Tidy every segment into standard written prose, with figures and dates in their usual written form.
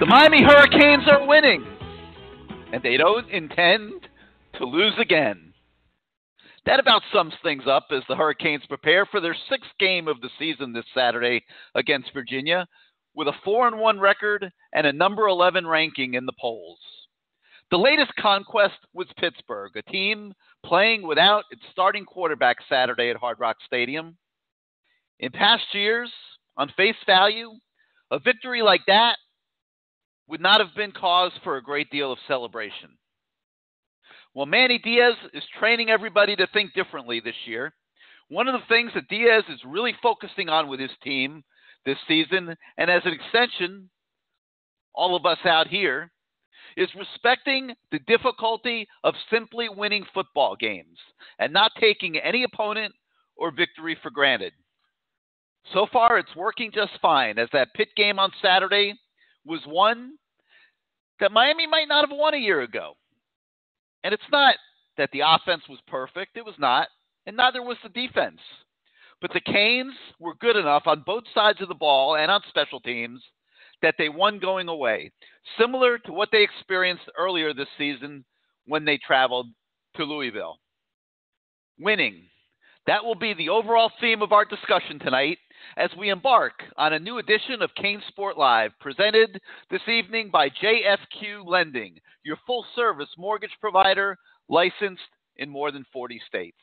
The Miami Hurricanes are winning, and they don't intend to lose again. That about sums things up as the Hurricanes prepare for their sixth game of the season this Saturday against Virginia, with a 4-1 record and a number 11 ranking in the polls. The latest conquest was Pittsburgh, a team playing without its starting quarterback Saturday at Hard Rock Stadium. In past years, on face value, a victory like that would not have been cause for a great deal of celebration. Well, Manny Diaz is training everybody to think differently this year. One of the things that Diaz is really focusing on with his team this season, and as an extension, all of us out here, is respecting the difficulty of simply winning football games and not taking any opponent or victory for granted. So far, it's working just fine, as that Pitt game on Saturday was one that Miami might not have won a year ago. And it's not that the offense was perfect. It was not. And neither was the defense. But the Canes were good enough on both sides of the ball and on special teams that they won going away, similar to what they experienced earlier this season when they traveled to Louisville. Winning. That will be the overall theme of our discussion tonight as we embark on a new edition of CaneSport Live, presented this evening by JFQ Lending, your full-service mortgage provider licensed in more than 40 states.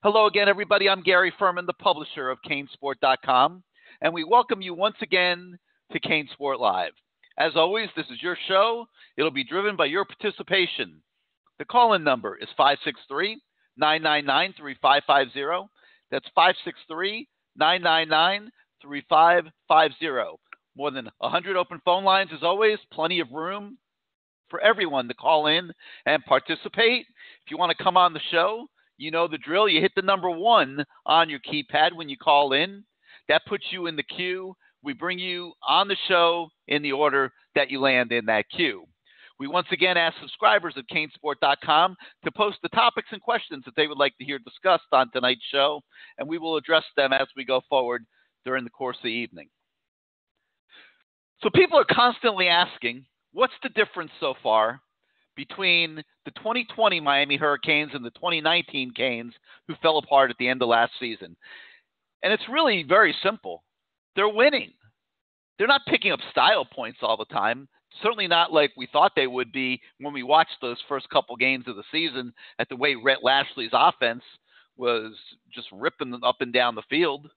Hello again, everybody. I'm Gary Furman, the publisher of CaneSport.com, and we welcome you once again to CaneSport Live. As always, this is your show. It'll be driven by your participation. The call-in number is 563-999-3550. That's 563-999-3550. More than 100 open phone lines as always. Plenty of room for everyone to call in and participate. If you want to come on the show, you know the drill. You hit the number 1 on your keypad when you call in. That puts you in the queue. We bring you on the show in the order that you land in that queue. We once again ask subscribers at CaneSport.com to post the topics and questions that they would like to hear discussed on tonight's show, and we will address them as we go forward during the course of the evening. So people are constantly asking, what's the difference so far between the 2020 Miami Hurricanes and the 2019 Canes, who fell apart at the end of last season? And it's really very simple. They're winning. They're not picking up style points all the time. Certainly not like we thought they would be when we watched those first couple games of the season at the way Rhett Lashley's offense was just ripping them up and down the field.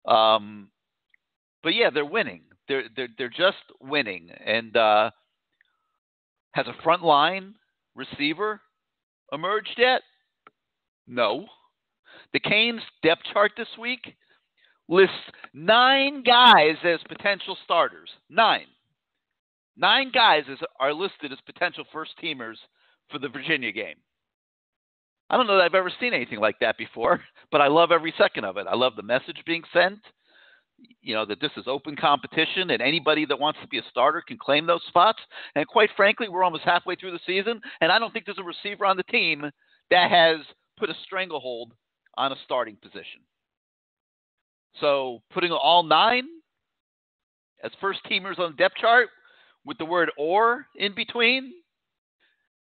But yeah, they're winning. They're just winning. And has a front line receiver emerged yet? No. The Canes depth chart this week lists 9 guys as potential starters. 9 guys are listed as potential first-teamers for the Virginia game. I don't know that I've ever seen anything like that before, but I love every second of it. I love the message being sent, that this is open competition and anybody that wants to be a starter can claim those spots. And quite frankly, we're almost halfway through the season, and I don't think there's a receiver on the team that has put a stranglehold on a starting position. So putting all 9 as first-teamers on the depth chart with the word "or" in between,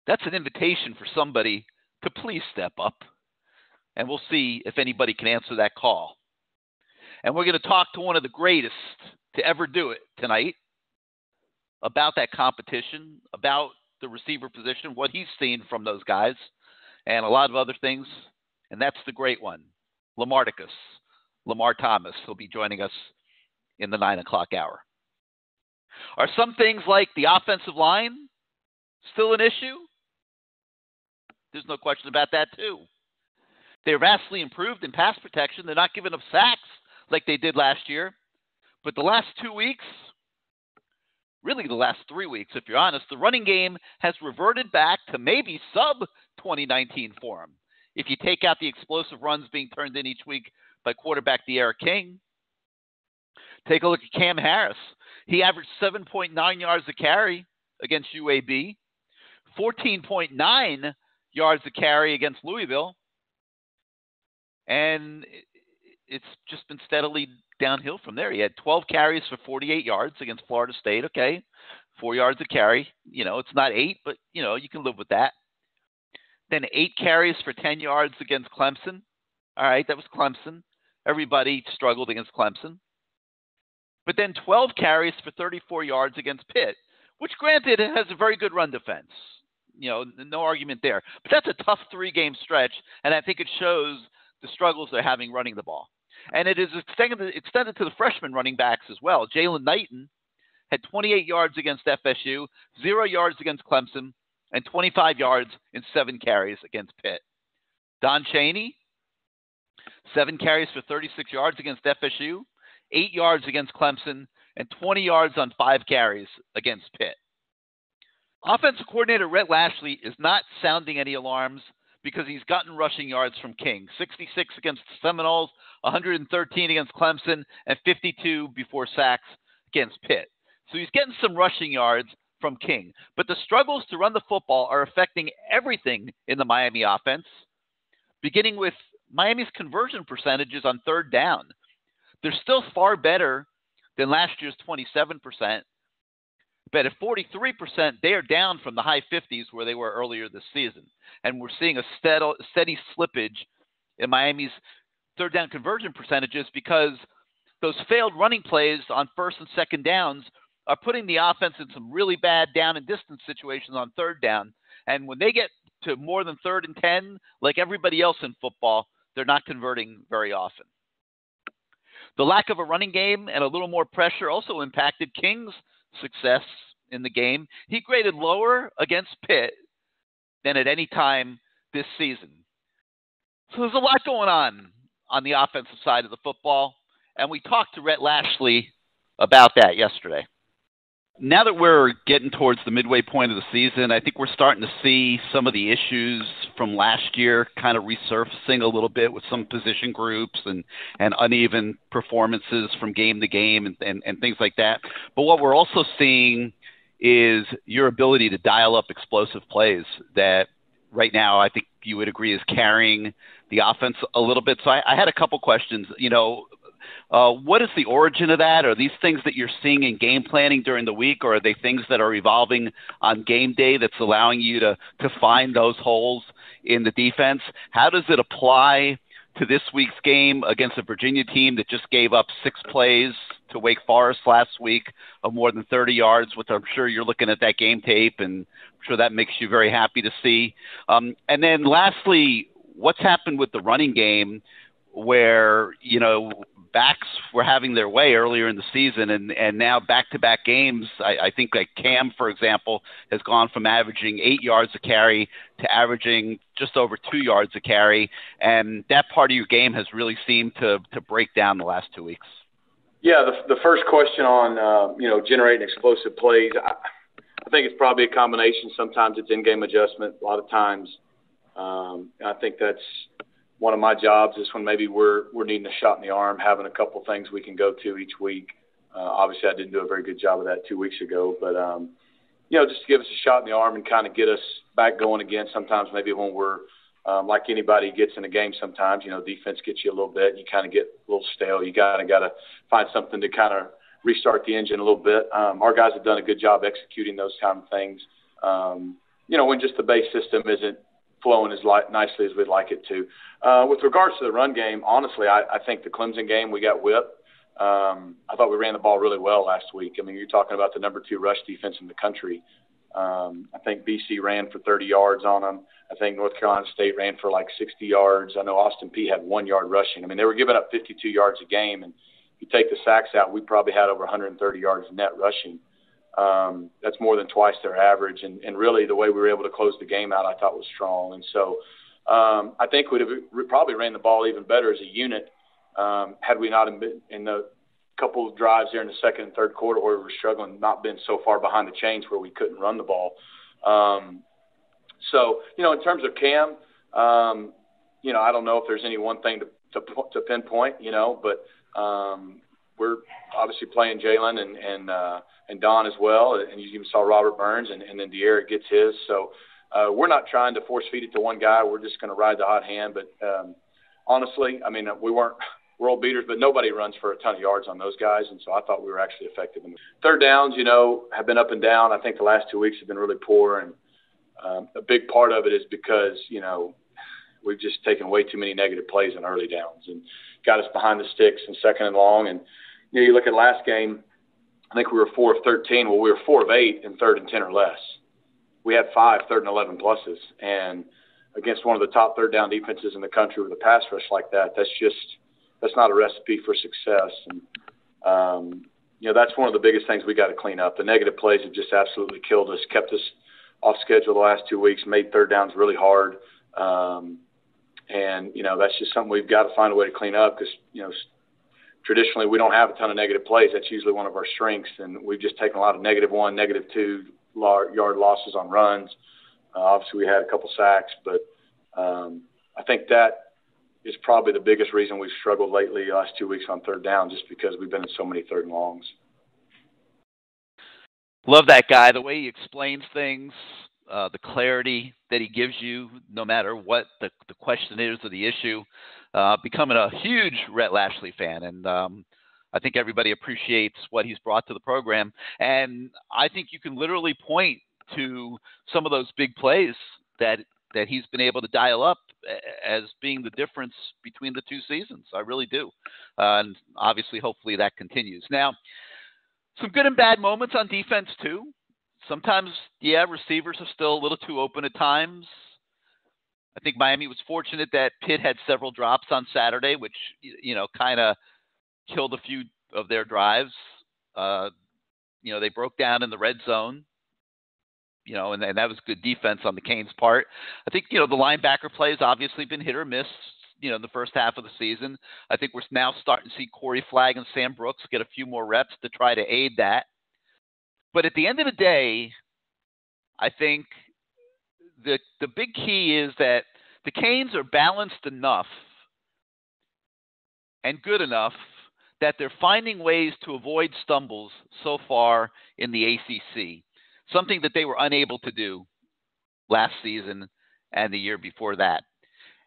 that's an invitation for somebody to please step up. And we'll see if anybody can answer that call. And we're going to talk to one of the greatest to ever do it tonight about that competition, about the receiver position, what he's seen from those guys, and a lot of other things. And that's the great one, Lamar Thomas. He'll be joining us in the 9 o'clock hour. Are some things like the offensive line still an issue? There's no question about that, too. They're vastly improved in pass protection. They're not giving up sacks like they did last year. But the last 2 weeks, really the last 3 weeks, if you're honest, the running game has reverted back to maybe sub-2019 form. If you take out the explosive runs being turned in each week by quarterback De'Ara King. Take a look at Cam Harris. He averaged 7.9 yards a carry against UAB, 14.9 yards a carry against Louisville, and it's just been steadily downhill from there. He had 12 carries for 48 yards against Florida State. Okay, 4 yards a carry. It's not 8, but, you can live with that. Then 8 carries for 10 yards against Clemson. All right, that was Clemson. Everybody struggled against Clemson. But then 12 carries for 34 yards against Pitt, which, granted, has a very good run defense. No argument there. But that's a tough 3-game stretch, and I think it shows the struggles they're having running the ball. And it is extended to the freshman running backs as well. Jalen Knighton had 28 yards against FSU, 0 yards against Clemson, and 25 yards in 7 carries against Pitt. Don Chaney, 7 carries for 36 yards against FSU, 8 yards against Clemson, and 20 yards on 5 carries against Pitt. Offensive coordinator Rhett Lashley is not sounding any alarms because he's gotten rushing yards from King. 66 against the Seminoles, 113 against Clemson, and 52 before sacks against Pitt. So he's getting some rushing yards from King. But the struggles to run the football are affecting everything in the Miami offense, beginning with Miami's conversion percentages on third down. They're still far better than last year's 27%, but at 43%, they are down from the high 50s where they were earlier this season. And we're seeing a steady slippage in Miami's third down conversion percentages because those failed running plays on first and second downs are putting the offense in some really bad down and distance situations on third down. And when they get to more than 3rd and 10, like everybody else in football, they're not converting very often. The lack of a running game and a little more pressure also impacted King's success in the game. He graded lower against Pitt than at any time this season. So there's a lot going on the offensive side of the football, and we talked to Rhett Lashley about that yesterday. Now that we're getting towards the midway point of the season, I think we're starting to see some of the issues from last year kind of resurfacing a little bit with some position groups and uneven performances from game to game and things like that. But what we're also seeing is your ability to dial up explosive plays that right now I think you would agree is carrying the offense a little bit. So I had a couple questions. What is the origin of that? Are these things that you're seeing in game planning during the week, or are they things that are evolving on game day that's allowing you to find those holes in the defense? How does it apply to this week's game against a Virginia team that just gave up 6 plays to Wake Forest last week of more than 30 yards, which I'm sure you're looking at that game tape, and I'm sure that makes you very happy to see. And then lastly, what's happened with the running game where, backs were having their way earlier in the season, and now back-to-back games, I think like Cam, for example, has gone from averaging 8 yards a carry to averaging just over 2 yards a carry, and that part of your game has really seemed to break down the last 2 weeks. Yeah, the first question on, generating explosive plays, I think it's probably a combination. Sometimes it's in-game adjustment. A lot of times I think that's one of my jobs is when maybe we're needing a shot in the arm, having a couple things we can go to each week. Obviously, I didn't do a very good job of that 2 weeks ago, but, just to give us a shot in the arm and kind of get us back going again. Sometimes maybe when we're like anybody gets in a game sometimes, defense gets you a little bit. You kind of get a little stale. You got to find something to kind of restart the engine a little bit. Our guys have done a good job executing those kind of things. When just the base system isn't flowing as nicely as we'd like it to. With regards to the run game, honestly, I think the Clemson game, we got whipped. I thought we ran the ball really well last week. I mean, you're talking about the number 2 rush defense in the country. I think BC ran for 30 yards on them. I think North Carolina State ran for like 60 yards. I know Austin Peay had 1 yard rushing. I mean, they were giving up 52 yards a game, and if you take the sacks out, we probably had over 130 yards net rushing. That's more than twice their average. And really the way we were able to close the game out, I thought was strong. And so I think we'd have probably ran the ball even better as a unit had we not been in the couple of drives there in the second and third quarter where we were struggling, not been so far behind the chains where we couldn't run the ball. In terms of Cam, I don't know if there's any one thing to pinpoint, but we're obviously playing Jalen and Don as well, and you even saw Robert Burns, and then De'Aaron gets his. So we're not trying to force feed it to one guy. We're just going to ride the hot hand. But honestly, I mean, we weren't world beaters, but nobody runs for a ton of yards on those guys, and so I thought we were actually effective. Third downs, have been up and down. I think the last 2 weeks have been really poor, and a big part of it is because, we've just taken way too many negative plays on early downs and got us behind the sticks and second and long. And, you look at last game, I think we were 4 of 13. Well, we were 4 of 8 in 3rd and 10 or less. We had 5 3rd and 11 pluses. And against one of the top third down defenses in the country with a pass rush like that, that's not a recipe for success. And, that's one of the biggest things we got to clean up. The negative plays have just absolutely killed us, kept us off schedule the last 2 weeks, made third downs really hard. And, that's just something we've got to find a way to clean up because, traditionally we don't have a ton of negative plays. That's usually one of our strengths. And we've just taken a lot of -1, -2 yard losses on runs. Obviously we had a couple sacks, but I think that is probably the biggest reason we've struggled lately the last 2 weeks on third down, just because we've been in so many third and longs. Love that guy, the way he explains things, the clarity that he gives you, no matter what the question is or the issue. Becoming a huge Rhett Lashley fan, and I think everybody appreciates what he's brought to the program. And I think you can literally point to some of those big plays that he's been able to dial up as being the difference between the 2 seasons. I really do. And obviously, hopefully that continues. Now, some good and bad moments on defense too. Sometimes, receivers are still a little too open at times. I think Miami was fortunate that Pitt had several drops on Saturday, which, kind of killed a few of their drives. They broke down in the red zone, and that was good defense on the Canes' part. I think, the linebacker play has obviously been hit or miss, in the first half of the season. I think we're now starting to see Corey Flagg and Sam Brooks get a few more reps to try to aid that. But at the end of the day, I think the big key is that the Canes are balanced enough and good enough that they're finding ways to avoid stumbles so far in the ACC, something that they were unable to do last season and the year before that.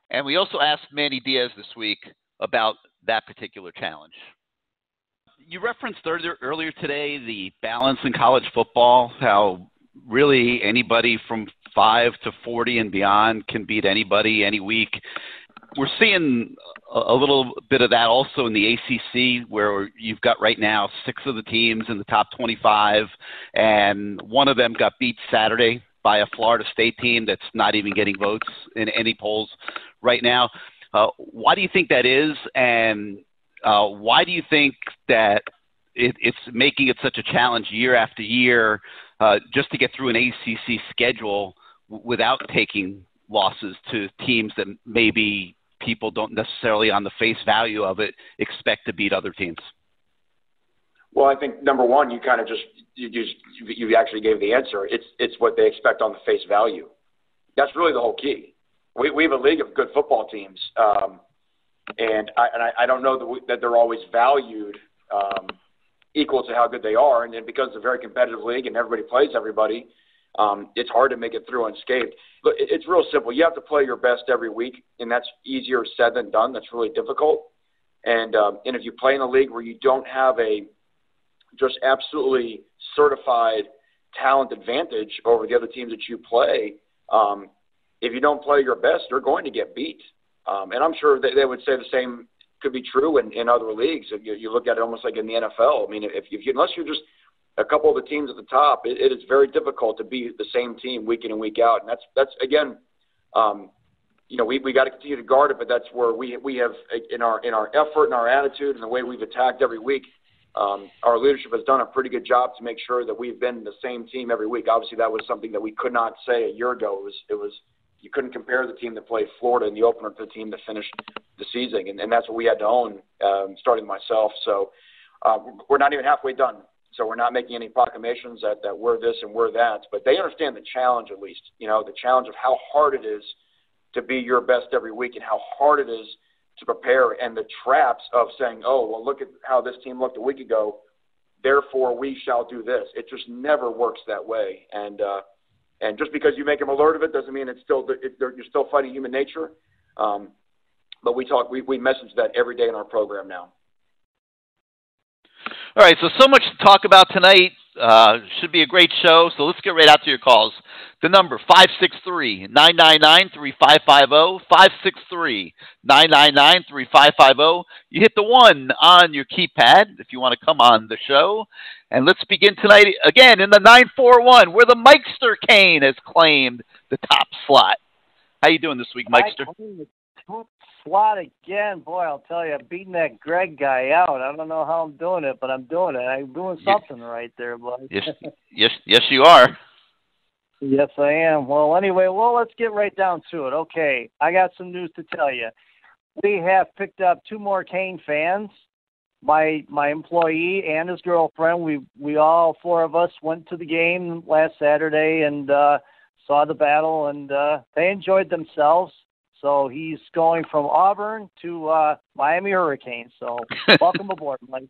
And we also asked Manny Diaz this week about that particular challenge. You referenced earlier today the balance in college football, how really anybody from 5 to 40 and beyond can beat anybody any week. We're seeing a little bit of that also in the ACC, where you've got right now 6 of the teams in the top 25, and one of them got beat Saturday by a Florida State team that's not even getting votes in any polls right now. Why do you think that is, and why do you think that it's making it such a challenge year after year just to get through an ACC schedule without taking losses to teams that maybe people don't necessarily, on the face value of it, expect to beat other teams? Well, I think number one, you kind of you actually gave the answer. It's what they expect on the face value. That's really the whole key. We have a league of good football teams, and I don't know that they're always valued equal to how good they are. And then because it's a very competitive league and everybody plays everybody, it's hard to make it through unscathed. But it's real simple. You have to play your best every week, and that's easier said than done. That's really difficult. And if you play in a league where you don't have a just absolutely certified talent advantage over the other teams that you play, if you don't play your best, you're going to get beat. And I'm sure they would say the same could be true in other leagues. If you look at it almost like in the NFL. I mean, unless you're just a couple of the teams at the top, it is very difficult to be the same team week in and week out. And that's again, we got to continue to guard it, but that's where we have in our effort and our attitude and the way we've attacked every week. Our leadership has done a pretty good job to make sure that we've been the same team every week. Obviously, that was something that we could not say a year ago. It was you couldn't compare the team that played Florida in the opener to the team that finished the season, and that's what we had to own, starting myself. So we're not even halfway done. So we're not making any proclamations that we're this and we're that, but they understand the challenge at least. The challenge of how hard it is to be your best every week and how hard it is to prepare, and the traps of saying, oh, well, look at how this team looked a week ago, therefore we shall do this. It just never works that way. And just because you make them alert of it doesn't mean you're still fighting human nature. But we message that every day in our program now. All right, so much to talk about tonight. Should be a great show, so let's get right out to your calls. The number, 563-999-3550, 563-999-3550. You hit the 1 on your keypad if you want to come on the show. And let's begin tonight again in the 941, where the Mikester Kane has claimed the top slot. How you doing this week, Mikester? Top slot again. Boy, I'll tell you, beating that Greg guy out. I don't know how I'm doing it, but I'm doing it. I'm doing something right there, bud. Yes, you are. Yes, I am. Well, anyway, let's get right down to it. Okay, I got some news to tell you. We have picked up 2 more Kane fans. My employee and his girlfriend. We all 4 of us went to the game last Saturday and saw the battle, and they enjoyed themselves. So he's going from Auburn to Miami Hurricanes. So welcome aboard, Mike.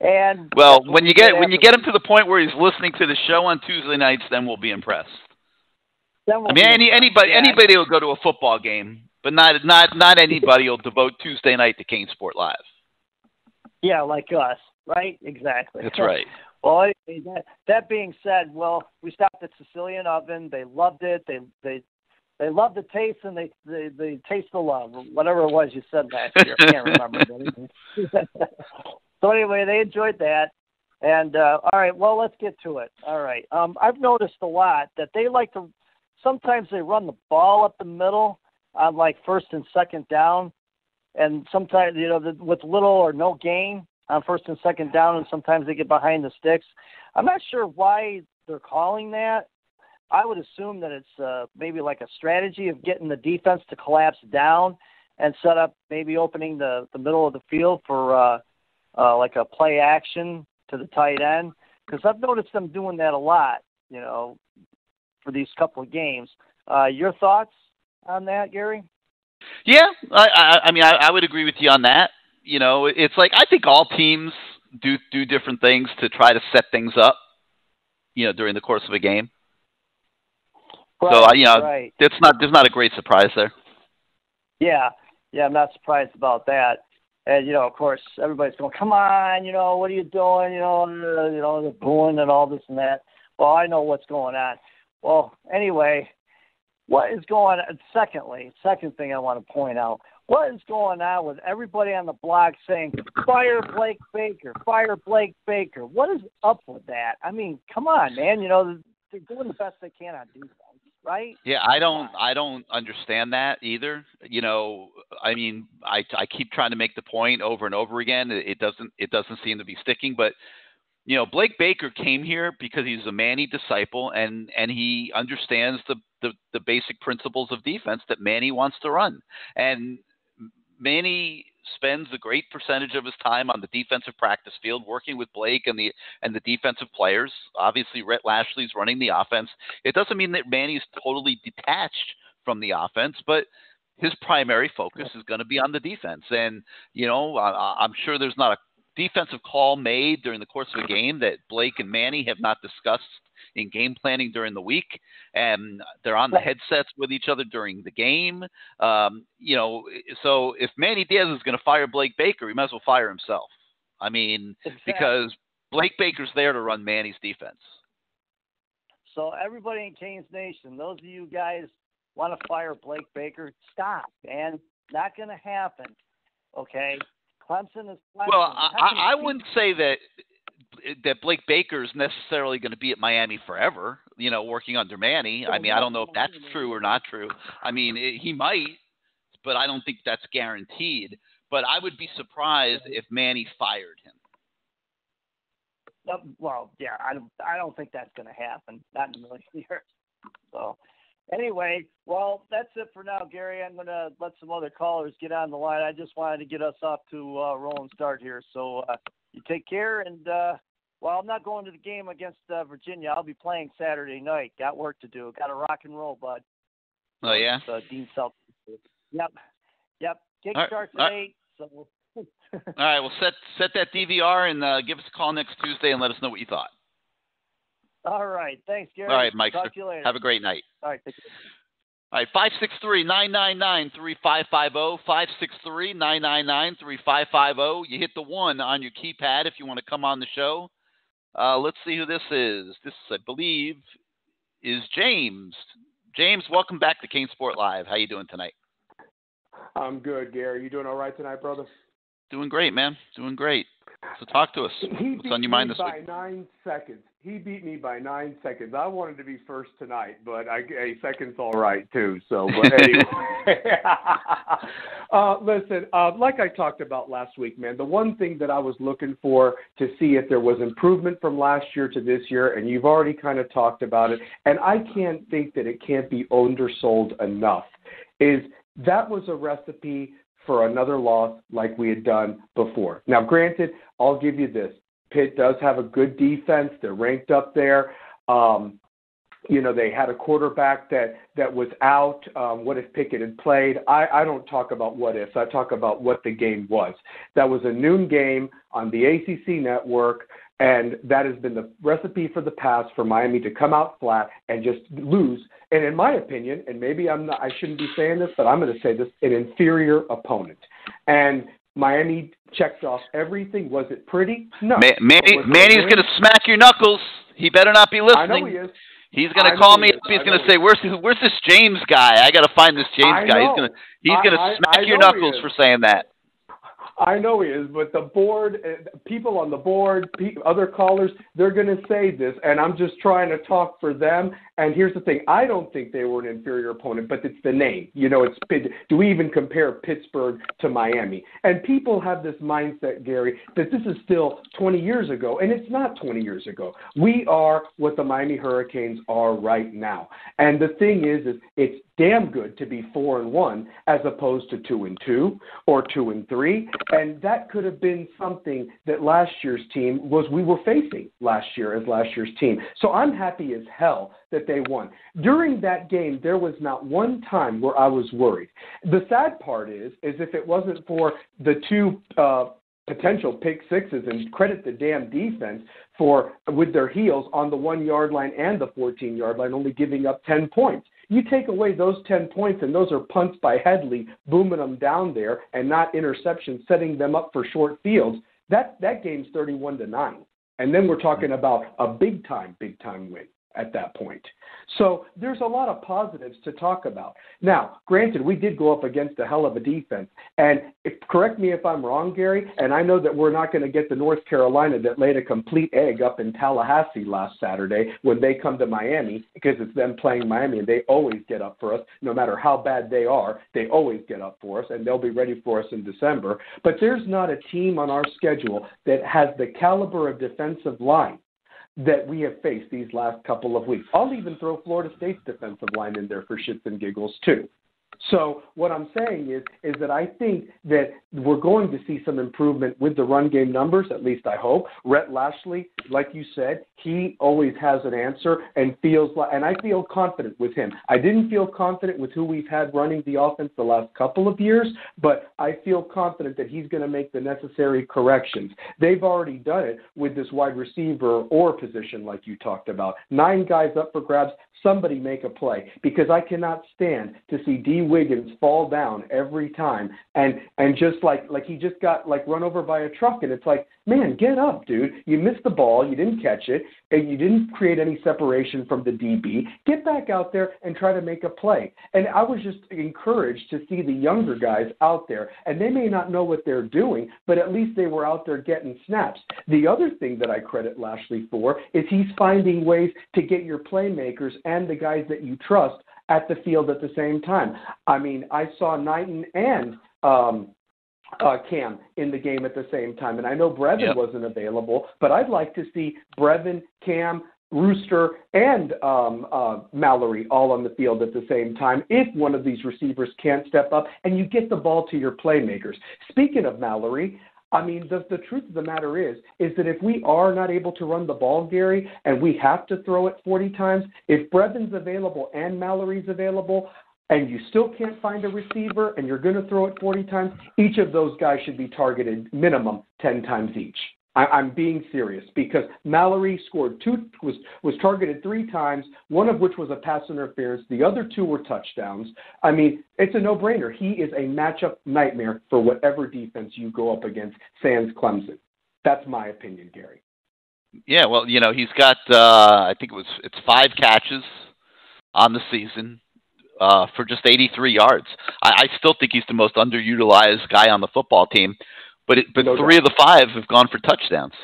And well, when you get him to the point where he's listening to the show on Tuesday nights, then we'll be impressed. Anybody will go to a football game, but not anybody will devote Tuesday night to CaneSport Live. Yeah, like us, right? Exactly. That's right. Well, that being said, we stopped at Sicilian Oven. They loved it. They love the taste, and they taste the love, whatever it was you said last year. I can't remember. So anyway, they enjoyed that. And, all right, let's get to it. All right. I've noticed a lot that they like to – sometimes they run the ball up the middle on, like, first and second down. And sometimes, with little or no gain on first and second down, and sometimes they get behind the sticks. I'm not sure why they're calling that. I would assume that it's maybe like a strategy of getting the defense to collapse down and set up, maybe opening the middle of the field for like a play action to the tight end. Because I've noticed them doing that a lot, for these couple of games. Your thoughts on that, Gary? Yeah, I would agree with you on that. It's like I think all teams do different things to try to set things up, during the course of a game. Right, so right. there's not a great surprise there. Yeah, I'm not surprised about that. And of course, everybody's going, "Come on, what are you doing?" They're booing and all this and that. Well, I know what's going on. Well, anyway, what is going on? Second thing I want to point out: what is going on with everybody on the block saying, "Fire Blake Baker, fire Blake Baker"? What is up with that? I mean, come on, man. They're doing the best they can on defense. Right? Yeah, I don't understand that either. I keep trying to make the point over and over again. It doesn't seem to be sticking. But Blake Baker came here because he's a Manny disciple, and he understands the basic principles of defense that Manny wants to run. And Manny spends a great percentage of his time on the defensive practice field working with Blake and the defensive players. Obviously, Rhett Lashley's running the offense. It doesn't mean that Manny's totally detached from the offense, but his primary focus is going to be on the defense. And, I'm sure there's not a defensive call made during the course of a game that Blake and Manny have not discussed in game planning during the week, and they're on the headsets with each other during the game. So if Manny Diaz is going to fire Blake Baker, he might as well fire himself. Because Blake Baker's there to run Manny's defense. So everybody in Canes Nation, those of you guys want to fire Blake Baker, stop, man. Not going to happen. Okay? Clemson is Clemson. Well, I wouldn't say that Blake Baker is necessarily going to be at Miami forever, working under Manny. I don't know if that's true or not true. He might, but I don't think that's guaranteed. But I would be surprised if Manny fired him. Well, yeah, I don't think that's going to happen. Not in a million years. So, anyway, that's it for now, Gary. I'm going to let some other callers get on the line. I just wanted to get us off to a rolling start here. So, you take care, and, I'm not going to the game against Virginia. I'll be playing Saturday night. Got work to do. Got to rock and roll, bud. Oh, yeah? Dean South. Yep. Kick starts at 8, so... All right, well, set that DVR and give us a call next Tuesday and let us know what you thought. All right. Thanks, Gary. All right, Mike. Talk to you later. Have a great night. All right. Take care. All right, 563-999-3550, 563-999-3550. You hit the 1 on your keypad if you want to come on the show. Let's see who this is. This, I believe, is James. James, welcome back to CaneSport Live. How you doing tonight? I'm good, Gary. You doing all right tonight, brother? Doing great, man. Doing great. So talk to us. What's on your mind this week? He beat me by 9 seconds. He beat me by 9 seconds. I wanted to be first tonight, but a second's all right, too. So, but anyway. Listen, like I talked about last week, man, the one thing that I was looking for to see if there was improvement from last year to this year, and you've already kind of talked about it, and I can't think that it can't be undersold enough, is that was a recipe for another loss like we had done before. Now, granted, I'll give you this. Pitt does have a good defense. They're ranked up there. They had a quarterback that was out. What if Pickett had played? I don't talk about what ifs. I talk about what the game was. That was a noon game on the ACC network, and that has been the recipe for the past for Miami to come out flat and just lose. And in my opinion, and maybe I shouldn't be saying this, but I'm going to say this, an inferior opponent. And Miami checked off everything. Was it pretty? No. Manny's going to smack your knuckles. He better not be listening. I know he is. He's going to call me up. He's going to say, "Where's this James guy? I got to find this James guy." He's going to smack your knuckles for saying that. I know he is, but the board, people on the board, other callers, they're going to say this, and I'm just trying to talk for them. And here's the thing. I don't think they were an inferior opponent, but it's the name. Do we even compare Pittsburgh to Miami? And people have this mindset, Gary, that this is still 20 years ago, and it's not 20 years ago. We are what the Miami Hurricanes are right now. And the thing is it's damn good to be 4-1 as opposed to 2-2 or 2-3. And that could have been something that last year's team we were facing last year as last year's team. So I'm happy as hell that they won. During that game, there was not one time where I was worried. The sad part is if it wasn't for the two potential pick sixes, and credit the damn defense for with their heels on the 1 yard line and the 14-yard line, only giving up 10 points. You take away those 10 points, and those are punts by Headley, booming them down there, and not interceptions, setting them up for short fields. That game's 31-9, and then we're talking about a big time win at that point. So there's a lot of positives to talk about. Now, granted, we did go up against a hell of a defense. And correct me if I'm wrong, Gary, and I know that we're not going to get the North Carolina that laid a complete egg up in Tallahassee last Saturday when they come to Miami, because it's them playing Miami, and they always get up for us. No matter how bad they are, they always get up for us, and they'll be ready for us in December. But there's not a team on our schedule that has the caliber of defensive line that we have faced these last couple of weeks. I'll even throw Florida State's defensive line in there for shits and giggles too. So what I'm saying is that I think that we're going to see some improvement with the run game numbers, at least I hope. Rhett Lashley, like you said, he always has an answer and and I feel confident with him. I didn't feel confident with who we've had running the offense the last couple of years, but I feel confident that he's going to make the necessary corrections. They've already done it with this wide receiver or position like you talked about. 9 guys up for grabs. Somebody make a play, because I cannot stand to see D. Wiggins fall down every time and just like he just got run over by a truck, and it's like, man, get up, dude. You missed the ball, you didn't catch it, and you didn't create any separation from the DB. Get back out there and try to make a play. And I was just encouraged to see the younger guys out there, and they may not know what they're doing, but at least they were out there getting snaps. The other thing that I credit Lashley for is he's finding ways to get your playmakers and the guys that you trust at the field at the same time. I mean, I saw Knighton and Cam in the game at the same time, and I know Brevin wasn't available, but I'd like to see Brevin, Cam, Rooster, and Mallory all on the field at the same time if one of these receivers can't step up and you get the ball to your playmakers. Speaking of Mallory, I mean, the truth of the matter is that if we are not able to run the ball, Gary, and we have to throw it 40 times, if Brevin's available and Mallory's available, and you still can't find a receiver and you're going to throw it 40 times, each of those guys should be targeted minimum 10 times each. I'm being serious because Mallory scored was targeted 3 times, one of which was a pass interference. The other 2 were touchdowns. I mean, it's a no-brainer. He is a matchup nightmare for whatever defense you go up against, sans Clemson. That's my opinion, Gary. Yeah, well, he's got I think it's 5 catches on the season for just 83 yards. I still think he's the most underutilized guy on the football team. But No 3 of the 5 have gone for touchdowns.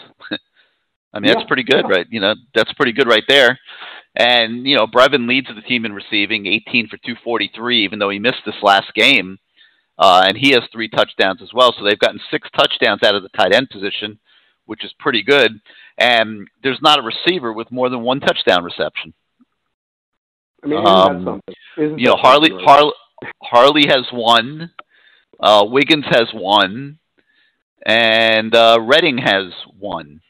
I mean, that's pretty good, right? That's pretty good right there. And, Brevin leads the team in receiving, 18 for 243, even though he missed this last game. And he has 3 touchdowns as well. So they've gotten 6 touchdowns out of the tight end position, which is pretty good. And there's not a receiver with more than 1 touchdown reception. I mean, isn't that something? Isn't that Harley, something, right? Harley has 1. Wiggins has 1. And Redding has 1,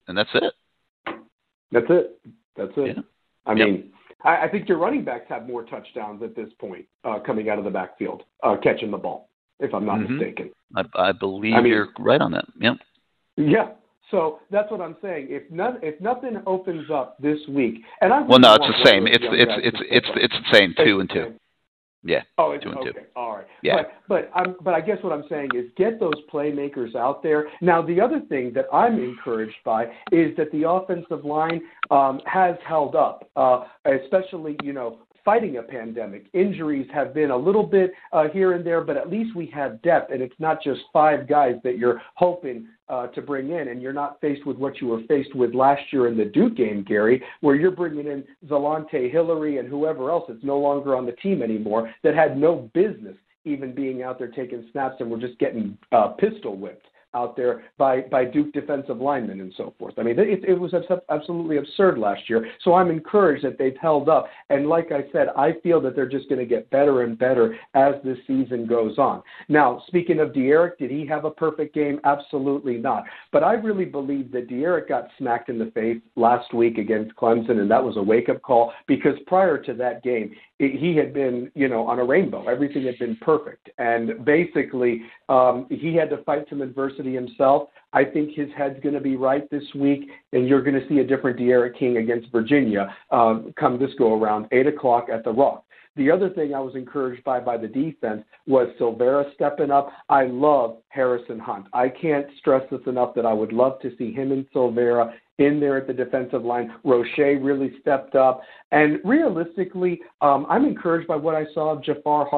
and that's it. That's it. Yeah. I mean, I think your running backs have more touchdowns at this point coming out of the backfield, catching the ball, if I'm not mistaken. I believe you're right on that. Yep. Yeah. So that's what I'm saying. If nothing opens up this week, and it's the same. It's the same 2 and 2. Yeah. Oh, it's 2 and 2. Okay. All right. Yeah. But I guess what I'm saying is get those playmakers out there. Now, the other thing that I'm encouraged by is that the offensive line has held up, especially fighting a pandemic. Injuries have been a little bit here and there, but at least we have depth, and it's not just 5 guys that you're hoping to bring in, and you're not faced with what you were faced with last year in the Duke game, Gary, where you're bringing in Zalante, Hillary, and whoever else that's no longer on the team anymore that had no business even being out there taking snaps and were just getting pistol whipped out there by Duke defensive linemen and so forth. I mean, it was absolutely absurd last year. So I'm encouraged that they've held up. And like I said, I feel that they're just going to get better and better as this season goes on. Now, speaking of De'Eric, did he have a perfect game? Absolutely not. But I really believe that De'Eric got smacked in the face last week against Clemson, and that was a wake-up call because prior to that game, he had been, on a rainbow. Everything had been perfect. And basically, he had to fight some adversity himself. I think his head's going to be right this week, and you're going to see a different De'Eric King against Virginia come this go-around, 8 o'clock at the Rock. The other thing I was encouraged by the defense was Silvera stepping up. I love Harrison Hunt. I can't stress this enough that I would love to see him and Silvera in there at the defensive line. Roche really stepped up. And realistically, I'm encouraged by what I saw of Jafari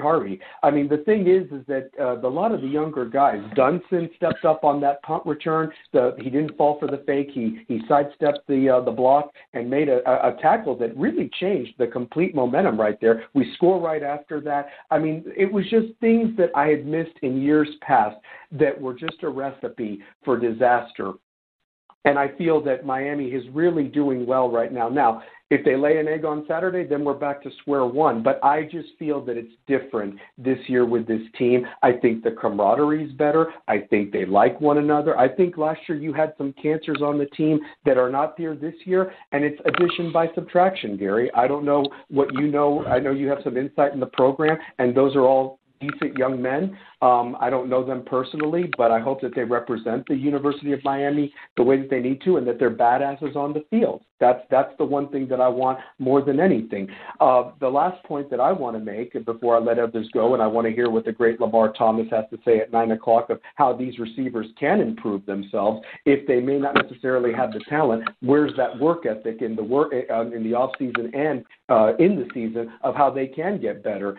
Harvey. I mean, the thing is that a lot of the younger guys, Dunson stepped up on that punt return. He didn't fall for the fake. He sidestepped the block and made a tackle that really changed the complete momentum right there. We score right after that. I mean, it was just things that I had missed in years past that were just a recipe for disaster. And I feel that Miami is really doing well right now. Now, if they lay an egg on Saturday, then we're back to square one. But I just feel that it's different this year with this team. I think the camaraderie is better. I think they like one another. I think last year you had some cancers on the team that are not there this year, and it's addition by subtraction, Gary. I don't know what you know. I know you have some insight in the program, and those are all decent young men. I don't know them personally, but I hope that they represent the University of Miami the way that they need to and that they're badasses on the field. That's the one thing that I want more than anything. The last point that I want to make before I let others go, and I want to hear what the great Lamar Thomas has to say at 9 o'clock of how these receivers can improve themselves if they may not necessarily have the talent. Where's that work ethic in the offseason and in the season of how they can get better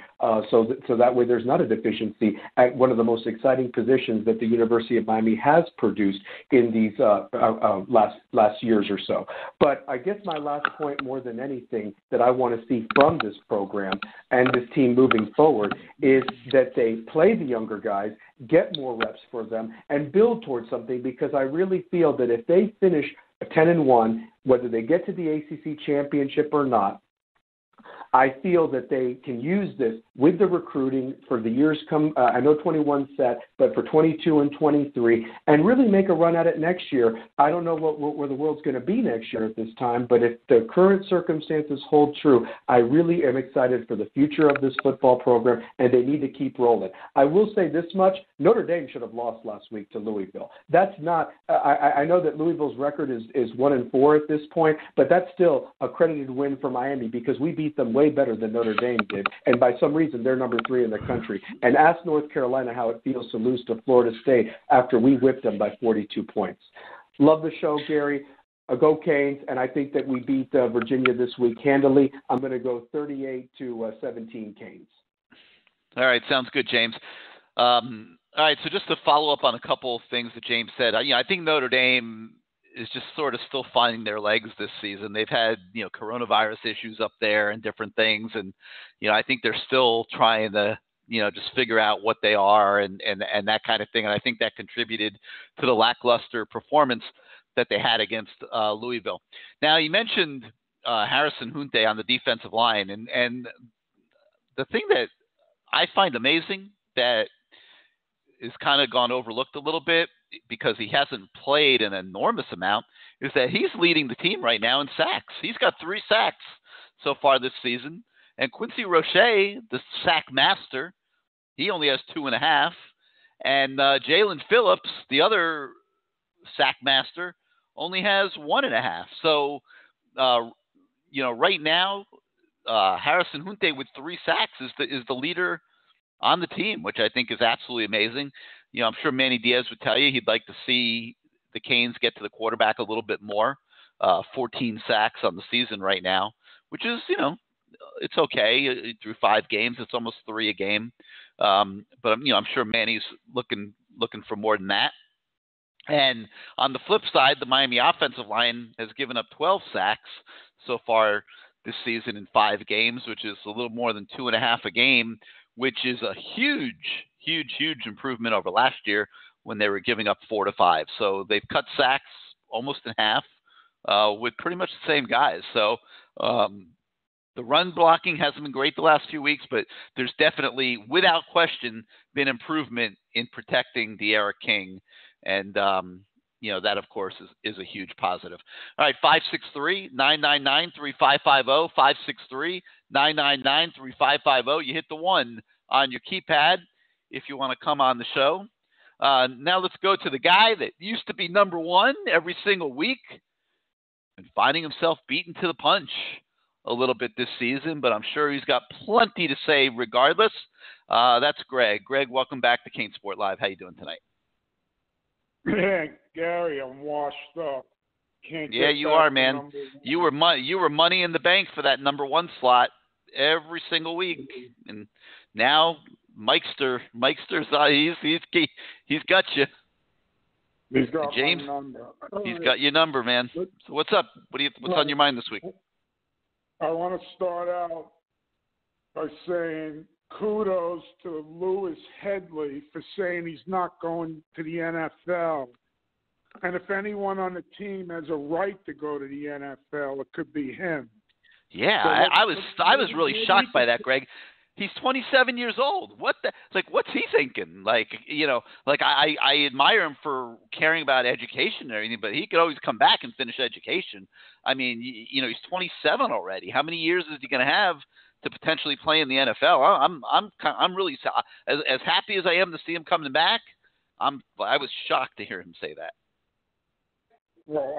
so that way there's not a deficiency at one of the most exciting positions that the University of Miami has produced in these last years or so. But I guess my last point more than anything that I want to see from this program and this team moving forward is that they play the younger guys, get more reps for them, and build towards something, because I really feel that if they finish 10-1, whether they get to the ACC championship or not, I feel that they can use this with the recruiting for the years come. I know 21 set, but for 22 and 23, and really make a run at it next year. I don't know where the world's going to be next year at this time, but if the current circumstances hold true, I really am excited for the future of this football program, and they need to keep rolling. I will say this much: Notre Dame should have lost last week to Louisville. That's not. I know that Louisville's record is 1-4 at this point, but that's still a credited win for Miami because we beat them way better than Notre Dame did, and by some reason they're number 3 in the country. And ask North Carolina how it feels to lose to Florida State after we whipped them by 42 points. Love the show, Gary. Go Canes, and I think that we beat Virginia this week handily. I'm going to go 38-17 Canes. All right, sounds good, James. All right, so just to follow up on a couple of things that James said, I think Notre Dame is just sort of still finding their legs this season. They've had, coronavirus issues up there and different things. And, I think they're still trying to, just figure out what they are and that kind of thing. And I think that contributed to the lackluster performance that they had against Louisville. Now, you mentioned Harrison Hunte on the defensive line. And the thing that I find amazing that is kind of gone overlooked a little bit because he hasn't played an enormous amount is that he's leading the team right now in sacks. He's got 3 sacks so far this season. And Quincy Roche, the sack master, he only has 2.5. And Jalen Phillips, the other sack master, only has 1.5. So, right now, Harrison Hunte with 3 sacks is the leader on the team, which I think is absolutely amazing. I'm sure Manny Diaz would tell you he'd like to see the Canes get to the quarterback a little bit more. 14 sacks on the season right now, which is, it's okay. Through 5 games, it's almost 3 a game. But I'm sure Manny's looking for more than that. And on the flip side, the Miami offensive line has given up 12 sacks so far this season in 5 games, which is a little more than 2.5 a game, which is a huge improvement over last year when they were giving up 4 to 5. So they've cut sacks almost in half with pretty much the same guys. So the run blocking hasn't been great the last few weeks, but there's definitely, without question, been improvement in protecting De'Ara King. And, that, of course, is a huge positive. All right, 563-999-3550, 563-999-3550. You hit the 1 on your keypad if you want to come on the show. Now let's go to the guy that used to be number 1 every single week and finding himself beaten to the punch a little bit this season, but I'm sure he's got plenty to say regardless. That's Greg. Greg, welcome back to CaneSport Live. How you doing tonight? Man, Gary, I'm washed up. Yeah, you are, man. You were money in the bank for that number 1 slot every single week, and now Mikster's he's got you. He's got James, my number. He's got your number, man. So what's up? What's on your mind this week? I want to start out by saying kudos to Lewis Headley for saying he's not going to the NFL. And if anyone on the team has a right to go to the NFL, it could be him. Yeah, so I was really shocked by that, Greg. He's 27 years old. What's he thinking? I admire him for caring about education and everything, but he could always come back and finish education. I mean, he's 27 already. How many years is he going to have to potentially play in the NFL? I'm really as happy as I am to see him coming back. I was shocked to hear him say that. Well,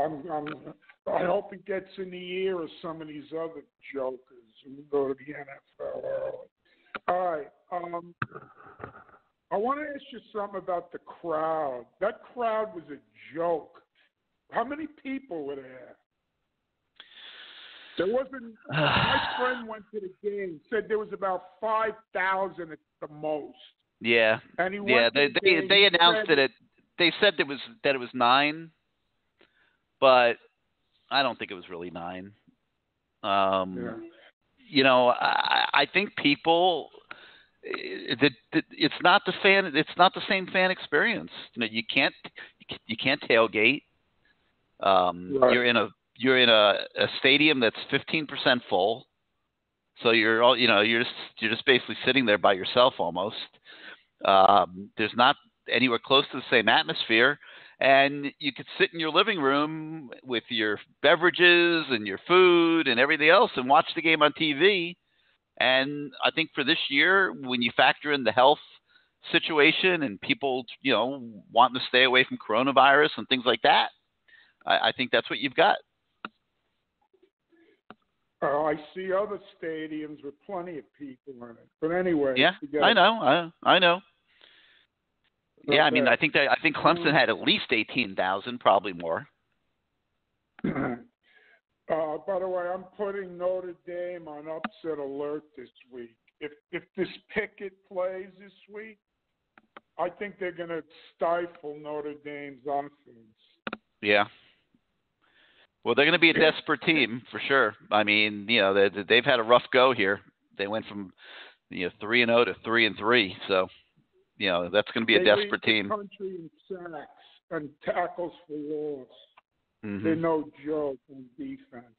I hope it gets in the ear of some of these other jokers who go to the NFL early. All right. I want to ask you something about the crowd. That crowd was a joke. How many people were there? There wasn't. My friend went to the game. Said there was about 5,000 at the most. Yeah. And he they announced it. They said it was 9, but I don't think it was really 9. I think people. It's not the fan. It's not the same fan experience. You can't tailgate. Right. You're in a stadium that's 15% full. So you're all, you're just basically sitting there by yourself almost. There's not anywhere close to the same atmosphere, and you could sit in your living room with your beverages and your food and everything else and watch the game on TV. And I think for this year, when you factor in the health situation and people, wanting to stay away from coronavirus and things like that, I think that's what you've got. I see other stadiums with plenty of people in it. But anyway, yeah, I know. Yeah, I mean, I think Clemson had at least 18,000, probably more. By the way, I'm putting Notre Dame on upset alert this week. If this Pickett plays this week, I think they're going to stifle Notre Dame's offense. Yeah. Well, they're going to be a desperate team for sure. I mean, they've had a rough go here. They went from 3-0 to 3-3, so that's going to be a desperate team. They lead the country in sacks and tackles for loss. Mm-hmm. They're no joke on defense.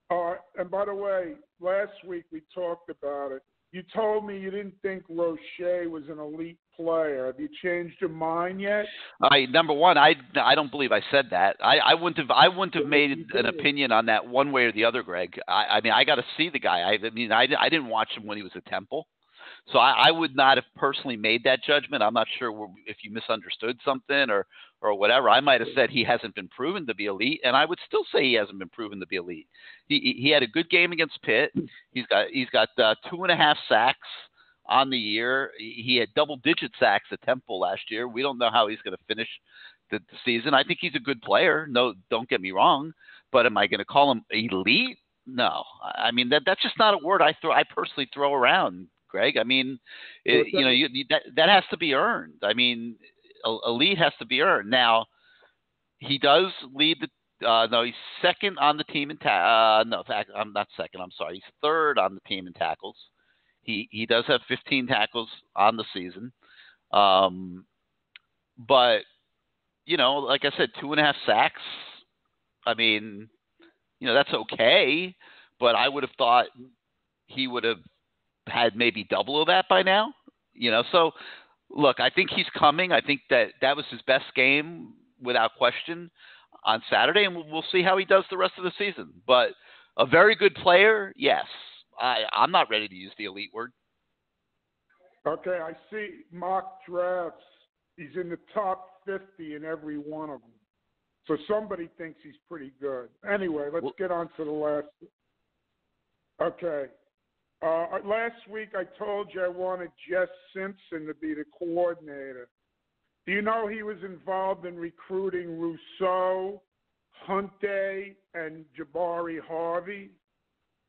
And by the way, last week we talked about it. You told me you didn't think Roche was an elite player. Have you changed your mind yet? Number one, I don't believe I said that. I wouldn't have made an opinion on that one way or the other, Greg. I mean, I got to see the guy. I didn't watch him when he was at Temple. So I would not have personally made that judgment. I'm not sure if you misunderstood something or whatever. I might have said he hasn't been proven to be elite, and I would still say he hasn't been proven to be elite. He had a good game against Pitt. He's got 2.5 sacks on the year. He had double-digit sacks at Temple last year. We don't know how he's going to finish the season. I think he's a good player. No, don't get me wrong. But am I going to call him elite? No. I mean, that's just not a word I personally throw around, Greg. I mean, that has to be earned. I mean, elite has to be earned. Now, he does lead the. He's second on the team in I'm not second. I'm sorry. He's third on the team in tackles. He does have 15 tackles on the season. But like I said, 2.5 sacks. I mean, that's okay. But I would have thought he would have had maybe double of that by now, So, look, I think he's coming. I think that was his best game without question on Saturday, and we'll see how he does the rest of the season. But a very good player, yes. I'm not ready to use the elite word. Okay, I see mock drafts. He's in the top 50 in every one of them. So somebody thinks he's pretty good. Anyway, let's get on to the last. Okay. Last week I told you I wanted Jess Simpson to be the coordinator. Do you know he was involved in recruiting Rousseau, Hunte, and Jabari Harvey?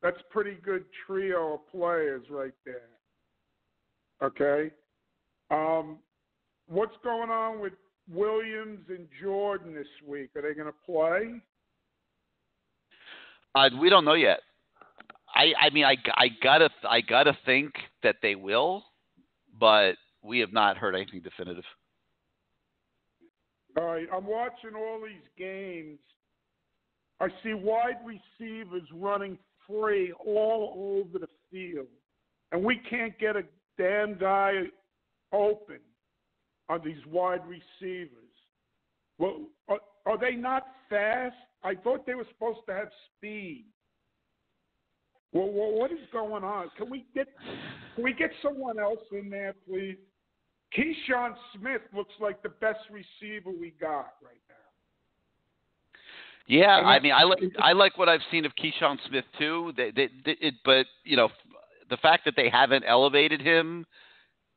That's a pretty good trio of players right there. Okay? What's going on with Williams and Jordan this week? Are they going to play? We don't know yet. I mean, I gotta think that they will, but we have not heard anything definitive. All right, I'm watching all these games. I see wide receivers running free all over the field, and we can't get a damn guy open on these wide receivers. Well, are they not fast? I thought they were supposed to have speed. Well, what is going on? Can we get someone else in there, please? Keyshawn Smith looks like the best receiver we got right now. Yeah, I mean, I like what I've seen of Keyshawn Smith too. But the fact that they haven't elevated him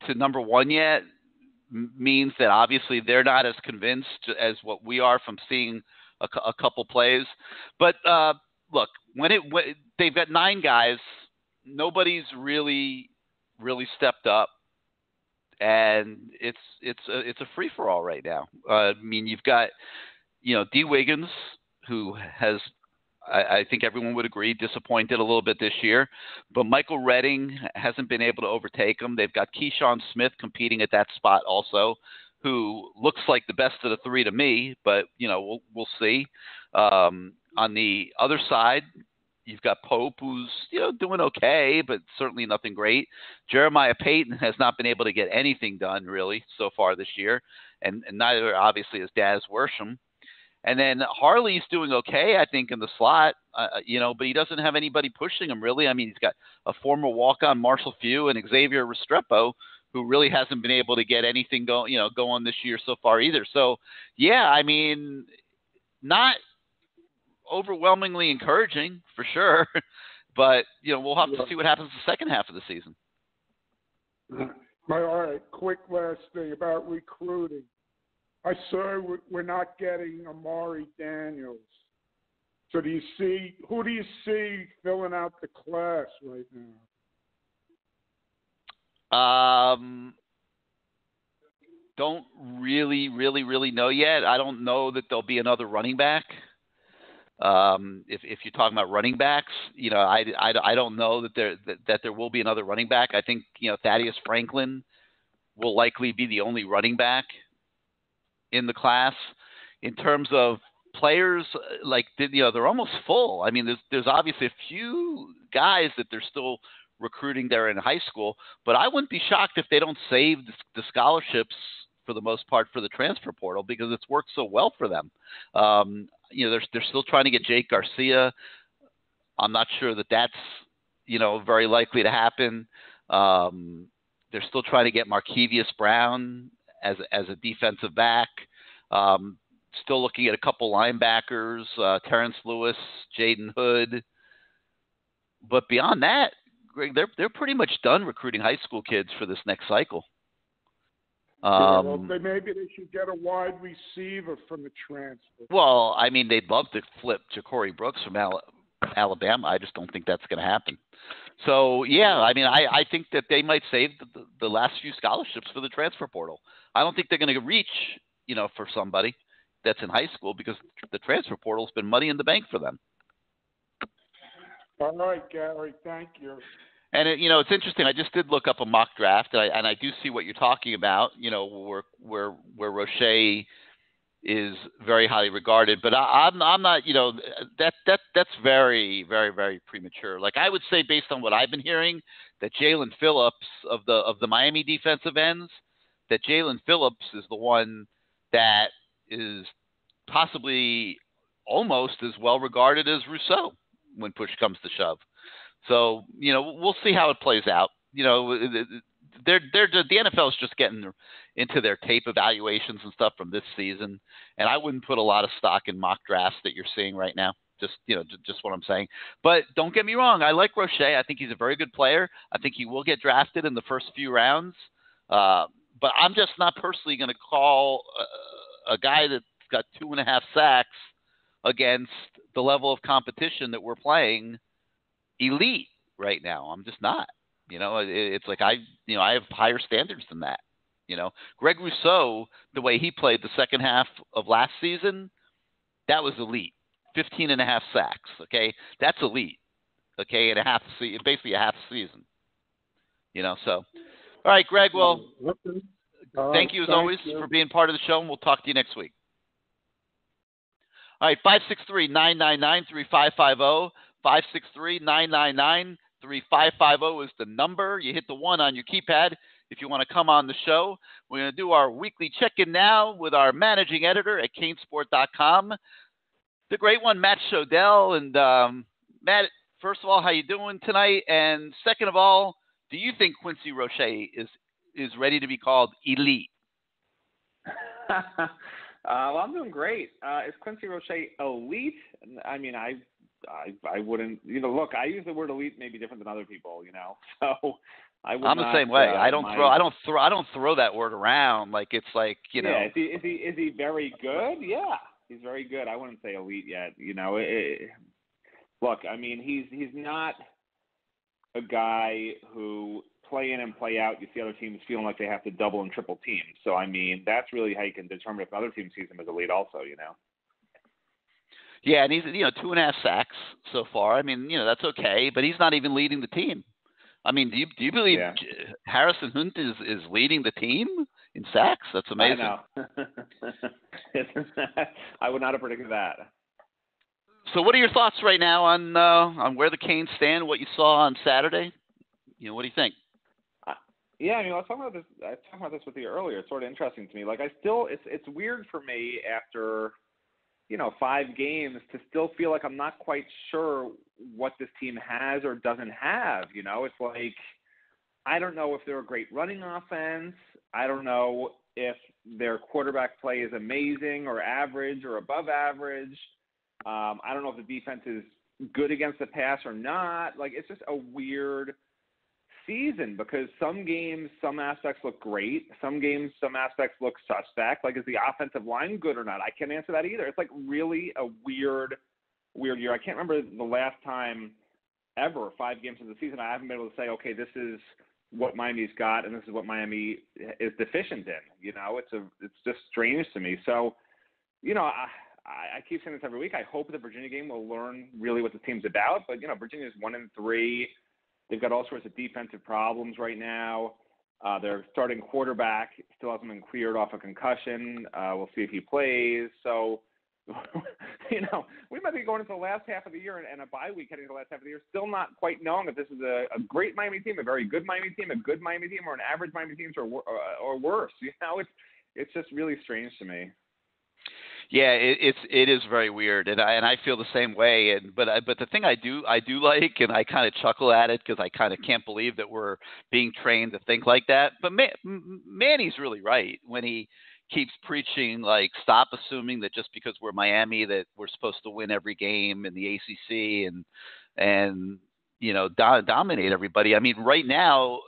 to number one yet means that obviously they're not as convinced as what we are from seeing a couple plays. But look, when they've got 9 guys, nobody's really stepped up, and it's a free for all right now. I mean, you've got D. Wiggins, who has, I think everyone would agree, disappointed a little bit this year, but Michael Redding hasn't been able to overtake him. They've got Keyshawn Smith competing at that spot also, who looks like the best of the 3 to me, but we'll see. On the other side, You've got Pope, who's doing okay, but certainly nothing great. Jeremiah Payton has not been able to get anything done really so far this year, and neither obviously is Daz Worsham. And then Harley's doing okay, I think, in the slot, but he doesn't have anybody pushing him really. I mean, he's got a former walk-on Marshall Few and Xavier Restrepo, who really hasn't been able to get anything going this year so far either. So, yeah, I mean, not overwhelmingly encouraging for sure, but we'll have to see what happens the second half of the season. All right, quick last thing about recruiting. I saw we're not getting Amari Daniels. So who do you see filling out the class right now? Don't really know yet. I don't know that there'll be another running back. If you're talking about running backs, I don't know that there will be another running back. I think Thaddeus Franklin will likely be the only running back in the class. In terms of players, they're almost full. I mean, there's obviously a few guys that they're still recruiting there in high school, but I wouldn't be shocked if they don't save the scholarships for the most part for the transfer portal because it's worked so well for them. They're still trying to get Jake Garcia. I'm not sure that's very likely to happen. They're still trying to get Markevius Brown as a defensive back. Still looking at a couple linebackers, Terrence Lewis, Jaden Hood. But beyond that, Greg, they're pretty much done recruiting high school kids for this next cycle. Maybe they should get a wide receiver from the transfer. Well, I mean, they'd love to flip Ja'Cory Brooks from Alabama. I just don't think that's going to happen. So, yeah, I mean, I think that they might save the last few scholarships for the transfer portal. I don't think they're going to reach, for somebody that's in high school because the transfer portal has been money in the bank for them. All right, Gary, thank you. And it's interesting. I just did look up a mock draft, and I do see what you're talking about. Where Roche is very highly regarded, but I'm not. That's very, very, very premature. Like I would say, based on what I've been hearing, that Jalen Phillips of the Miami defensive ends, that Jalen Phillips is the one that is possibly almost as well regarded as Rousseau when push comes to shove. So, we'll see how it plays out. The NFL is just getting into their tape evaluations and stuff from this season, and I wouldn't put a lot of stock in mock drafts that you're seeing right now. Just what I'm saying. But don't get me wrong. I like Roche. I think he's a very good player. I think he will get drafted in the first few rounds. But I'm just not personally going to call a guy that's got 2.5 sacks against the level of competition that we're playing elite right now. I'm just not. It's like I have higher standards than that. Greg Rousseau, the way he played the second half of last season, that was elite. 15.5 sacks. Okay, that's elite. Okay, and basically a half season. So. All right, Greg. Well, thank you as always for being part of the show, and we'll talk to you next week. All right, 563-999-3550. 563-999-3550 is the number. You hit the 1 on your keypad if you want to come on the show. We're going to do our weekly check-in now with our managing editor at CaneSport.com, the great one, Matt Shodell. And Matt, first of all, how you doing tonight? And second of all, do you think Quincy Roche is ready to be called elite? Well, I'm doing great. Is Quincy Roche elite? I mean, I wouldn't. Look, I use the word elite maybe different than other people. So I'm the same way. I don't throw that word around like it's like Yeah, is he very good? Yeah, he's very good. I wouldn't say elite yet. Look, I mean, he's not a guy who play in and play out, you see other teams feeling like they have to double and triple team. So, I mean, that's really how you can determine if another team sees him as a lead also, Yeah, and he's, 2.5 sacks so far. I mean, that's okay, but he's not even leading the team. I mean, do you believe Harrison Hunt is leading the team in sacks? That's amazing. I know. I would not have predicted that. So what are your thoughts right now on where the Canes stand, what you saw on Saturday? What do you think? Yeah, I was talking about this with you earlier. It's sort of interesting to me. Like, it's weird for me after, 5 games to still feel like I'm not quite sure what this team has or doesn't have. It's like, I don't know if they're a great running offense. I don't know if their quarterback play is amazing or average or above average. I don't know if the defense is good against the pass or not. Like, it's just a weird season because some games, some aspects look great. Some games, some aspects look suspect. Like, is the offensive line good or not? I can't answer that either. It's like really a weird year. I can't remember the last time ever, 5 games of the season, I haven't been able to say, okay, this is what Miami's got and this is what Miami is deficient in. It's just strange to me. So, I keep saying this every week. I hope the Virginia game will learn really what the team's about. But, Virginia's 1-3. They've got all sorts of defensive problems right now. Their starting quarterback still hasn't been cleared off a concussion. We'll see if he plays. So, we might be going into the last half of the year and a bye week heading to the last half of the year, still not quite knowing if this is a great Miami team, a very good Miami team, a good Miami team, or an average Miami team, or worse. It's just really strange to me. Yeah, it is very weird, and I feel the same way. But the thing I do like, and I kind of chuckle at it because I kind of can't believe that we're being trained to think like that. But Manny's really right when he keeps preaching like stop assuming that just because we're Miami that we're supposed to win every game in the ACC and dominate everybody. I mean, right now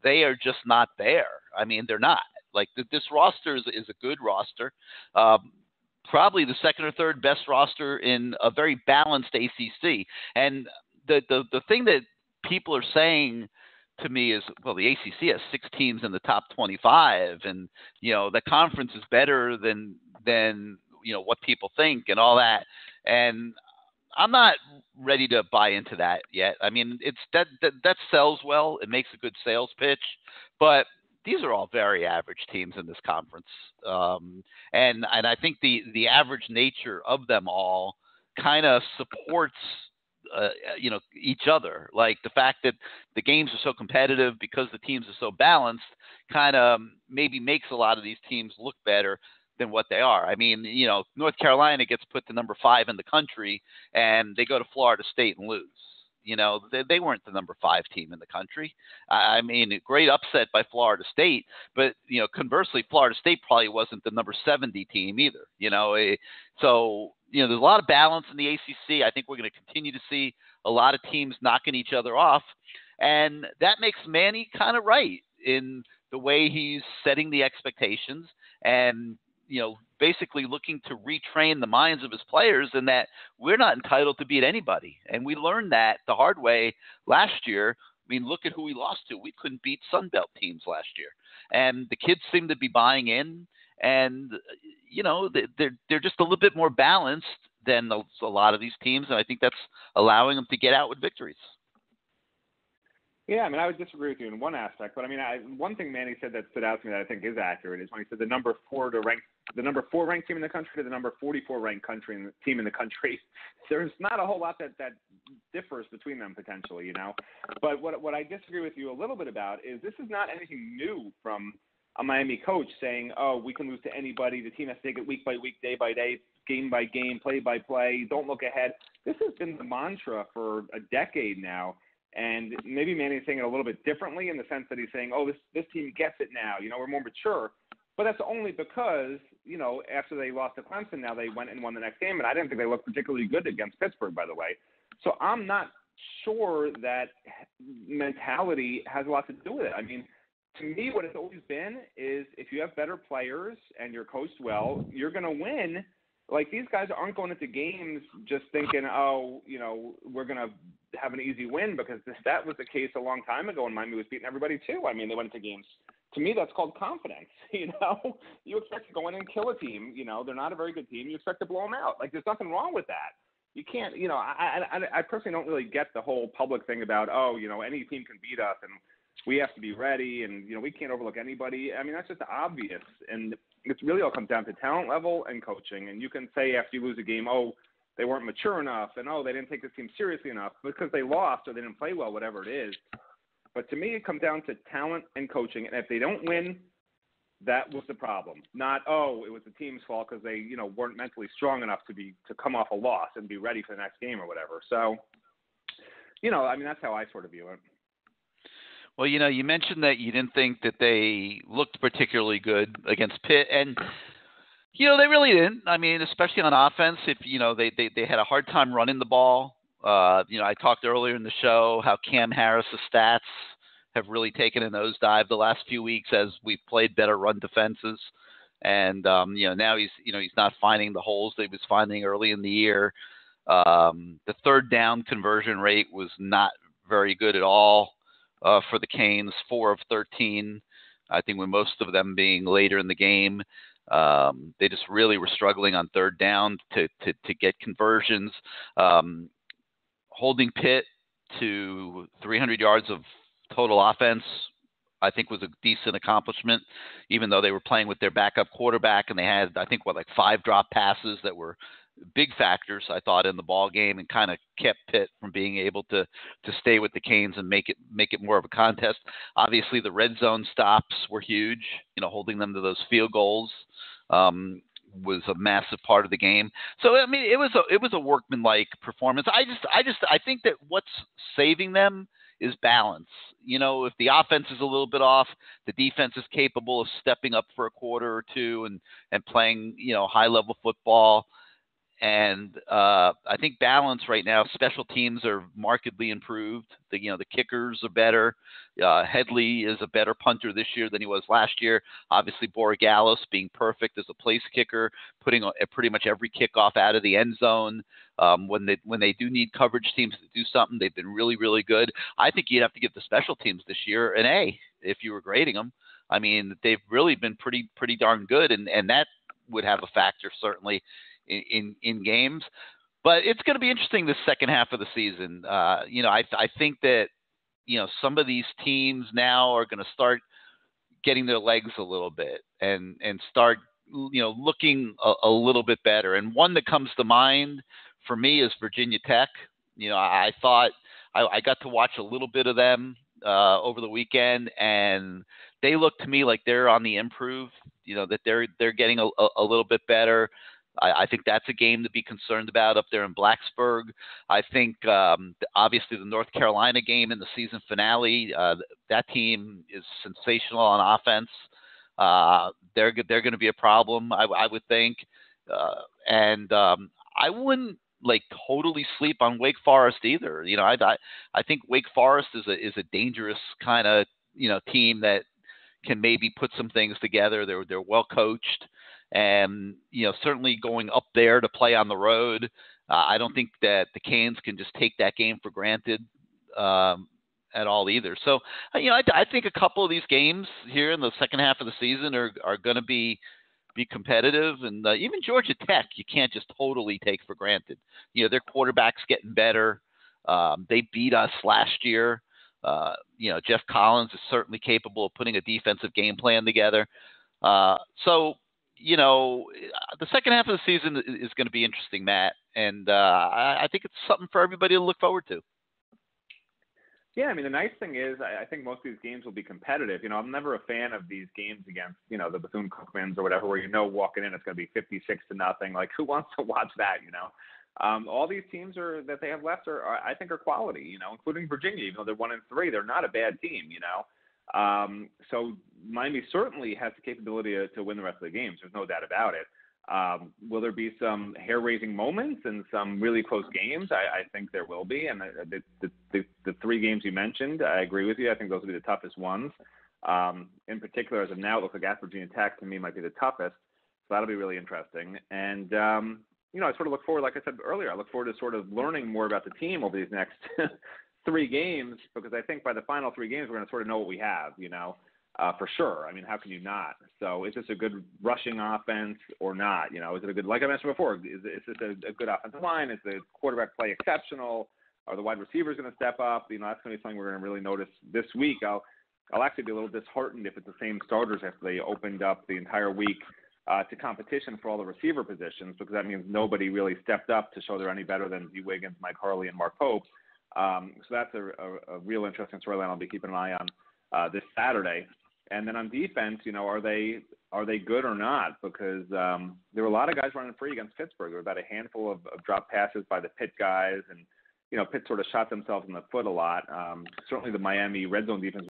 they are just not there. I mean, they're not. Like this roster is a good roster. Probably the second or third best roster in a very balanced ACC. And the thing that people are saying to me is, well, the ACC has 6 teams in the top 25, and the conference is better than what people think and all that. And I'm not ready to buy into that yet. I mean, it's that sells well. It makes a good sales pitch, but these are all very average teams in this conference. And I think the average nature of them all kind of supports, each other. Like the fact that the games are so competitive because the teams are so balanced kind of maybe makes a lot of these teams look better than what they are. I mean, North Carolina gets put to number 5 in the country and they go to Florida State and lose. They weren't the number 5 team in the country. I mean, a great upset by Florida State, but, conversely, Florida State probably wasn't the number 70 team either, So, there's a lot of balance in the ACC. I think we're going to continue to see a lot of teams knocking each other off. And that makes Manny kind of right in the way he's setting the expectations and, basically looking to retrain the minds of his players and that we're not entitled to beat anybody. And we learned that the hard way last year. I mean, look at who we lost to. We couldn't beat Sun Belt teams last year. And the kids seem to be buying in and, they're just a little bit more balanced than a lot of these teams. And I think that's allowing them to get out with victories. Yeah, I mean, I would disagree with you in one aspect, but I mean, one thing Manny said that stood out to me that I think is accurate is when he said the number 4 ranked team in the country to the number 44 ranked team in the country. There's not a whole lot that differs between them potentially, But what I disagree with you a little bit about is this is not anything new from a Miami coach saying, oh, we can lose to anybody. The team has to take it week by week, day by day, game by game, play by play. Don't look ahead. This has been the mantra for a decade now. And maybe Manny's saying it a little bit differently in the sense that he's saying, oh, this team gets it now. We're more mature. But that's only because, after they lost to Clemson, now they went and won the next game. And I didn't think they looked particularly good against Pittsburgh, by the way. So I'm not sure that mentality has a lot to do with it. I mean, to me, what it's always been is if you have better players and you're coached well, you're going to win. Like, these guys aren't going into games just thinking, oh, we're going to have an easy win, because that was the case a long time ago when Miami was beating everybody too. I mean, they went into games. To me, that's called confidence. You expect to go in and kill a team. They're not a very good team. You expect to blow them out. Like, there's nothing wrong with that. You can't, I personally don't really get the whole public thing about, oh, any team can beat us and we have to be ready and, we can't overlook anybody. I mean, that's just obvious. And it's really all comes down to talent level and coaching. And you can say after you lose a game, oh, they weren't mature enough, and they didn't take this team seriously enough because they lost or they didn't play well, whatever it is. But to me, it comes down to talent and coaching, and if they don't win, that was the problem. Not, it was the team's fault because they, weren't mentally strong enough to come off a loss and be ready for the next game or whatever. So, that's how I sort of view it. Well, you mentioned that you didn't think that they looked particularly good against Pitt, and they really didn't. I mean, especially on offense, if they had a hard time running the ball. I talked earlier in the show how Cam Harris's stats have really taken a nosedive the last few weeks as we've played better run defenses. And, now he's not finding the holes that he was finding early in the year. The third down conversion rate was not very good at all for the Canes, 4 of 13, I think, with most of them being later in the game. They just really were struggling on third down to get conversions. Holding Pitt to 300 yards of total offense, I think, was a decent accomplishment, even though they were playing with their backup quarterback and they had, I think, 5 drop passes that were big factors, I thought, in the ball game and kind of kept Pitt from being able to stay with the Canes and make it more of a contest. Obviously, the red zone stops were huge. Holding them to those field goals was a massive part of the game. So I mean, it was a workmanlike performance. I think that what's saving them is balance. If the offense is a little bit off, the defense is capable of stepping up for a quarter or two and playing, high level football. And I think balance right now, special teams are markedly improved. The kickers are better. Headley is a better punter this year than he was last year. Obviously, Borregalos being perfect as a place kicker, putting pretty much every kickoff out of the end zone. When they do need coverage teams to do something, they've been really, really good. I think you'd have to give the special teams this year an A if you were grading them. I mean, they've really been pretty darn good, and that would have a factor certainly in games. But it's going to be interesting this second half of the season. I think that some of these teams now are going to start getting their legs a little bit and start looking a little bit better. And one that comes to mind for me is Virginia Tech. I thought I got to watch a little bit of them over the weekend, and they look to me like they're on the improve. That they're getting a little bit better. I think that's a game to be concerned about up there in Blacksburg. I think, obviously, the North Carolina game in the season finale, that team is sensational on offense. They're going to be a problem, I would think. And I wouldn't totally sleep on Wake Forest either. I think Wake Forest is a dangerous kind of team that can maybe put some things together. They're well coached. And, certainly going up there to play on the road, I don't think that the Canes can just take that game for granted at all either. So, I think a couple of these games here in the second half of the season are going to be competitive. And even Georgia Tech, you can't just totally take for granted. Their quarterback's getting better. They beat us last year. Jeff Collins is certainly capable of putting a defensive game plan together. So, the second half of the season is going to be interesting, Matt, and I think it's something for everybody to look forward to. Yeah, I mean, the nice thing is I think most of these games will be competitive. I'm never a fan of these games against, the Bethune-Cookmans or whatever, where walking in it's going to be 56-0. Like, who wants to watch that, All these teams that they have left I think are quality, including Virginia. Even though they're 1-3, they're not a bad team, So Miami certainly has the capability to win the rest of the games. There's no doubt about it. Will there be some hair-raising moments and some really close games? I think there will be. And the 3 games you mentioned, I agree with you. I think those will be the toughest ones. In particular, as of now, it looks like at Virginia Tech to me might be the toughest. So that'll be really interesting. And, I sort of look forward, like I said earlier, I look forward to sort of learning more about the team over these next 3 games, because I think by the final 3 games, we're going to sort of know what we have, for sure. I mean, how can you not? So is this a good rushing offense or not? Is it a good, like I mentioned before, is this a good offensive line? Is the quarterback play exceptional? Are the wide receivers going to step up? That's going to be something we're going to really notice this week. I'll actually be a little disheartened if it's the same starters after they opened up the entire week to competition for all the receiver positions, because that means nobody really stepped up to show they're any better than D. Wiggins, Mike Hurley, and Mark Pope. So that's a real interesting storyline I'll be keeping an eye on this Saturday. And then on defense, are they good or not? Because there were a lot of guys running free against Pittsburgh. There were about a handful of drop passes by the Pitt guys, and Pitt sort of shot themselves in the foot a lot. Certainly the Miami red zone defense